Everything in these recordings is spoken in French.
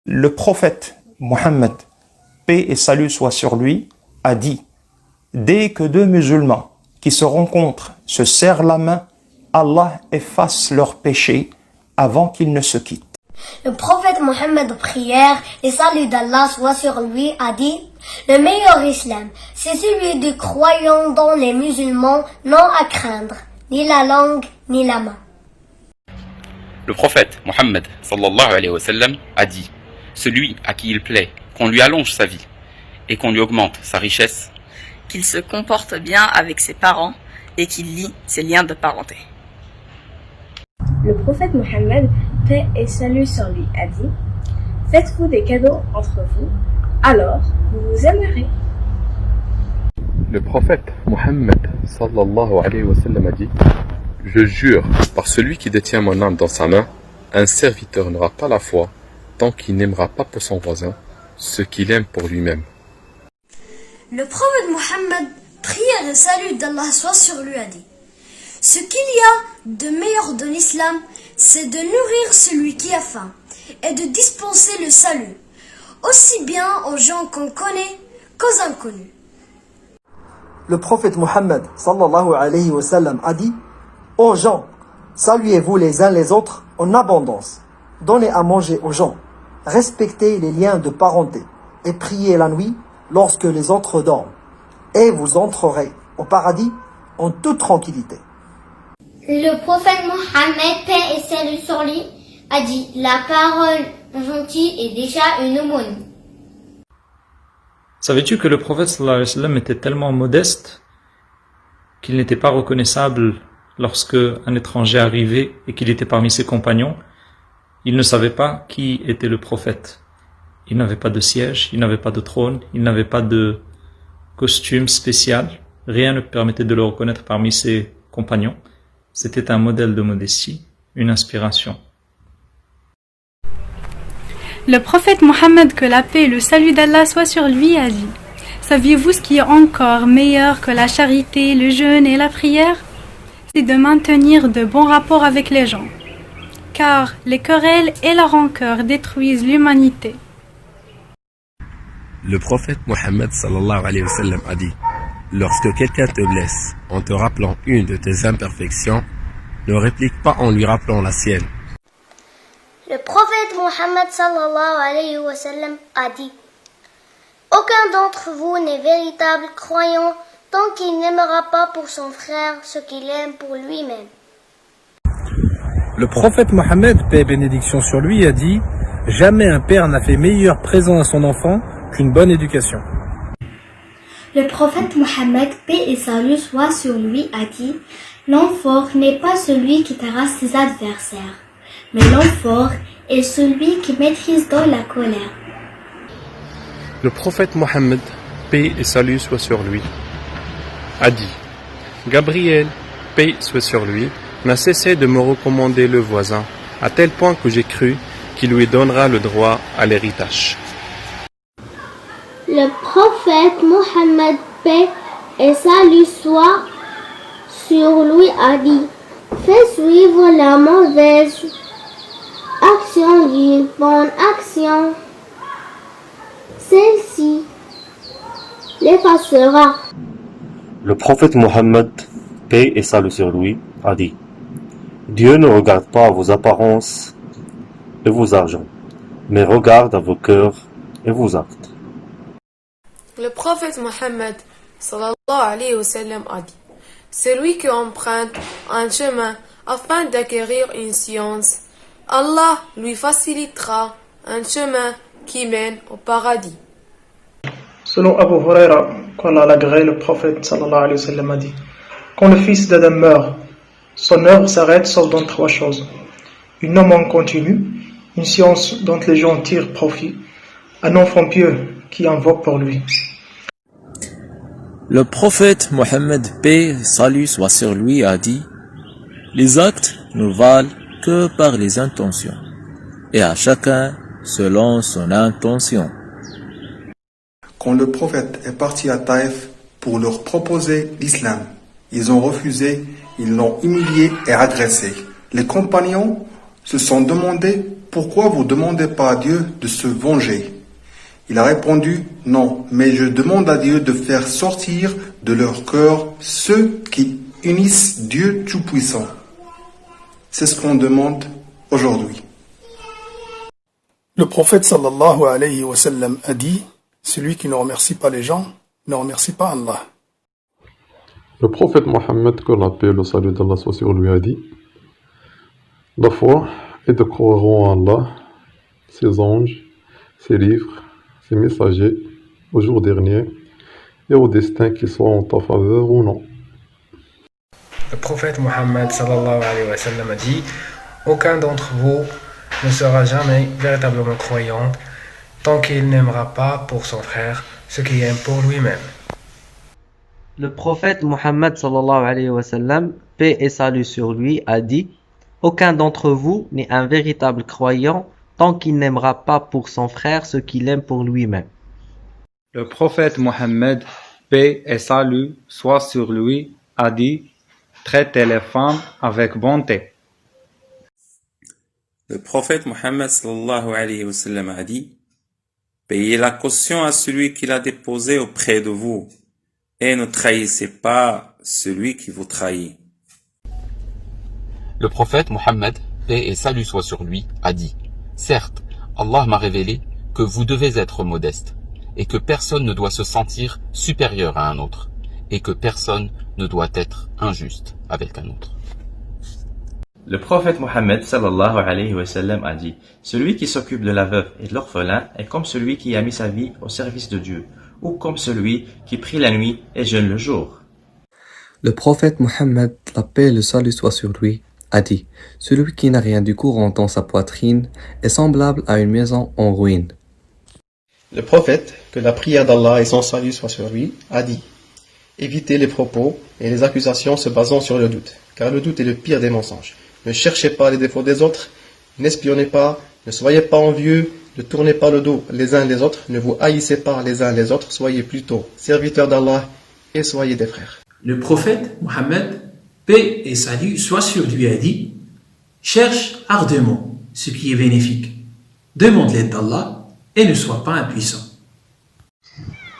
Le prophète Mohammed, paix et salut soit sur lui, a dit: dès que deux musulmans qui se rencontrent se serrent la main, Allah efface leurs péchés avant qu'ils ne se quittent. Le prophète Mohammed, prière et salut d'Allah soit sur lui, a dit: le meilleur islam, c'est celui des croyants dont les musulmans n'ont à craindre ni la langue ni la main. Le prophète Mohammed sallallahu alayhi wa sallam a dit: celui à qui il plaît qu'on lui allonge sa vie et qu'on lui augmente sa richesse, qu'il se comporte bien avec ses parents et qu'il lie ses liens de parenté. Le prophète Mohammed, paix et salut sur lui, a dit: faites-vous des cadeaux entre vous, alors vous vous aimerez. Le prophète Mohammed sallallahu alayhi wa sallam a dit: je jure par celui qui détient mon âme dans sa main, un serviteur n'aura pas la foi tant qu'il n'aimera pas pour son voisin ce qu'il aime pour lui-même. Le prophète Mohammed, prière et salut d'Allah soit sur lui, a dit: ce qu'il y a de meilleur de l'islam, c'est de nourrir celui qui a faim et de dispenser le salut, aussi bien aux gens qu'on connaît qu'aux inconnus. Le prophète Mohammed sallallahu alayhi wa sallam a dit: ô gens, saluez-vous les uns les autres en abondance, donnez à manger aux gens, respectez les liens de parenté et priez la nuit lorsque les autres dorment, et vous entrerez au paradis en toute tranquillité. Le prophète Mohammed, paix et salut sur lui, a dit: la parole gentille est déjà une aumône. Savais-tu que le prophète sallallahu alayhi wa sallam était tellement modeste qu'il n'était pas reconnaissable lorsque un étranger arrivait et qu'il était parmi ses compagnons? Il ne savait pas qui était le prophète. Il n'avait pas de siège, il n'avait pas de trône, il n'avait pas de costume spécial. Rien ne permettait de le reconnaître parmi ses compagnons. C'était un modèle de modestie, une inspiration. Le prophète Mohammed, que la paix et le salut d'Allah soient sur lui, a dit: saviez-vous ce qui est encore meilleur que la charité, le jeûne et la prière? C'est de maintenir de bons rapports avec les gens, car les querelles et la rancœur détruisent l'humanité. Le prophète Mohammed sallallahu alayhi wa sallam a dit: lorsque quelqu'un te blesse en te rappelant une de tes imperfections, ne réplique pas en lui rappelant la sienne. Le prophète Mohammed sallallahu alayhi wa sallam a dit: aucun d'entre vous n'est véritable croyant tant qu'il n'aimera pas pour son frère ce qu'il aime pour lui-même. Le prophète Mohammed, paix et bénédiction sur lui, a dit: jamais un père n'a fait meilleur présent à son enfant qu'une bonne éducation. Le prophète Mohammed, paix et salut soit sur lui, a dit: l'homme fort n'est pas celui qui terrasse ses adversaires, mais l'homme fort est celui qui maîtrise dans la colère. Le prophète Mohammed, paix et salut soit sur lui, a dit: Gabriel, paix soit sur lui, n'a cessé de me recommander le voisin, à tel point que j'ai cru qu'il lui donnera le droit à l'héritage. Le prophète Mohammed, paix et salut soit sur lui, a dit: fais suivre la mauvaise action d'une bonne action. Celle-ci l'effacera. Le prophète Mohammed, paix et salut sur lui, a dit: Dieu ne regarde pas à vos apparences et vos argents, mais regarde à vos cœurs et vos actes. Le prophète Mohammed sallallahu alayhi wa sallam a dit: celui qui emprunte un chemin afin d'acquérir une science, Allah lui facilitera un chemin qui mène au paradis. Selon Abu Huraira, qu'Allah l'agrée, le prophète sallallahu alayhi wa sallam a dit: quand le fils d'Adam meurt, son œuvre s'arrête sauf dans trois choses: une norme en continu, une science dont les gens tirent profit, un enfant pieux qui invoque pour lui. Le prophète Mohammed, paix et salut soit sur lui, a dit: les actes ne valent que par les intentions, et à chacun selon son intention. Quand le prophète est parti à Taïf pour leur proposer l'islam, ils ont refusé, ils l'ont humilié et agressé. Les compagnons se sont demandé pourquoi vous ne demandez pas à Dieu de se venger? Il a répondu, non, mais je demande à Dieu de faire sortir de leur cœur ceux qui unissent Dieu Tout-Puissant. C'est ce qu'on demande aujourd'hui. Le prophète sallallahu alayhi wa sallam a dit, celui qui ne remercie pas les gens, ne remercie pas Allah. Le prophète Mohammed, que la paix et le salut d'Allah soit sur lui, a dit: la foi est de croire en Allah, ses anges, ses livres, ses messagers, au jour dernier et au destin qui soit en ta faveur ou non. Le prophète Mohammed sallallahu alayhi wa sallam a dit: aucun d'entre vous ne sera jamais véritablement croyant tant qu'il n'aimera pas pour son frère ce qu'il aime pour lui-même. Le prophète Mohammed sallallahu alayhi wa sallam, paix et salut sur lui, a dit: aucun d'entre vous n'est un véritable croyant tant qu'il n'aimera pas pour son frère ce qu'il aime pour lui-même. Le prophète Mohammed, paix et salut soit sur lui, a dit: traitez les femmes avec bonté. Le prophète Mohammed sallallahu alayhi wa sallam a dit: payez la caution à celui qui l'a déposé auprès de vous, et ne trahissez pas celui qui vous trahit. Le prophète Mohammed, paix et salut soit sur lui, a dit: certes, Allah m'a révélé que vous devez être modeste, et que personne ne doit se sentir supérieur à un autre, et que personne ne doit être injuste avec un autre. Le prophète Mohammed sallallahu alayhi wa sallam a dit: celui qui s'occupe de la veuve et de l'orphelin est comme celui qui a mis sa vie au service de Dieu, ou comme celui qui prie la nuit et jeûne le jour. Le prophète Mohammed, la paix et le salut soit sur lui, a dit: celui qui n'a rien du courant dans sa poitrine est semblable à une maison en ruine. Le prophète, que la prière d'Allah et son salut soient sur lui, a dit: évitez les propos et les accusations se basant sur le doute, car le doute est le pire des mensonges. Ne cherchez pas les défauts des autres, n'espionnez pas, ne soyez pas envieux, ne tournez pas le dos les uns les autres, ne vous haïssez pas les uns les autres, soyez plutôt serviteurs d'Allah et soyez des frères. Le prophète Mohammed, paix et salut soit sur lui, a dit: cherche ardemment ce qui est bénéfique, demande l'aide d'Allah et ne sois pas impuissant.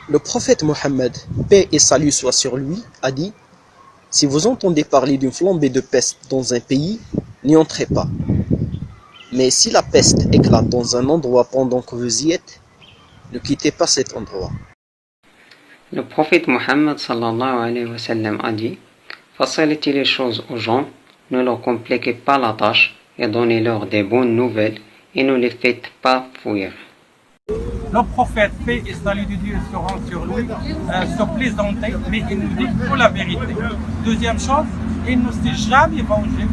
Le prophète Mohammed, paix et salut soit sur lui, a dit: si vous entendez parler d'une flambée de peste dans un pays, n'y entrez pas. Mais si la peste éclate dans un endroit pendant que vous y êtes, ne quittez pas cet endroit. Le prophète Mohammed sallallahu alayhi wa sallam a dit: facilitez les choses aux gens, ne leur compliquez pas la tâche et donnez-leur des bonnes nouvelles et ne les faites pas fuir. Le prophète, paix et salut de Dieu seront sur lui, se plaisantait, mais il nous dit toute la vérité. Deuxième chose, il ne s'est jamais vengé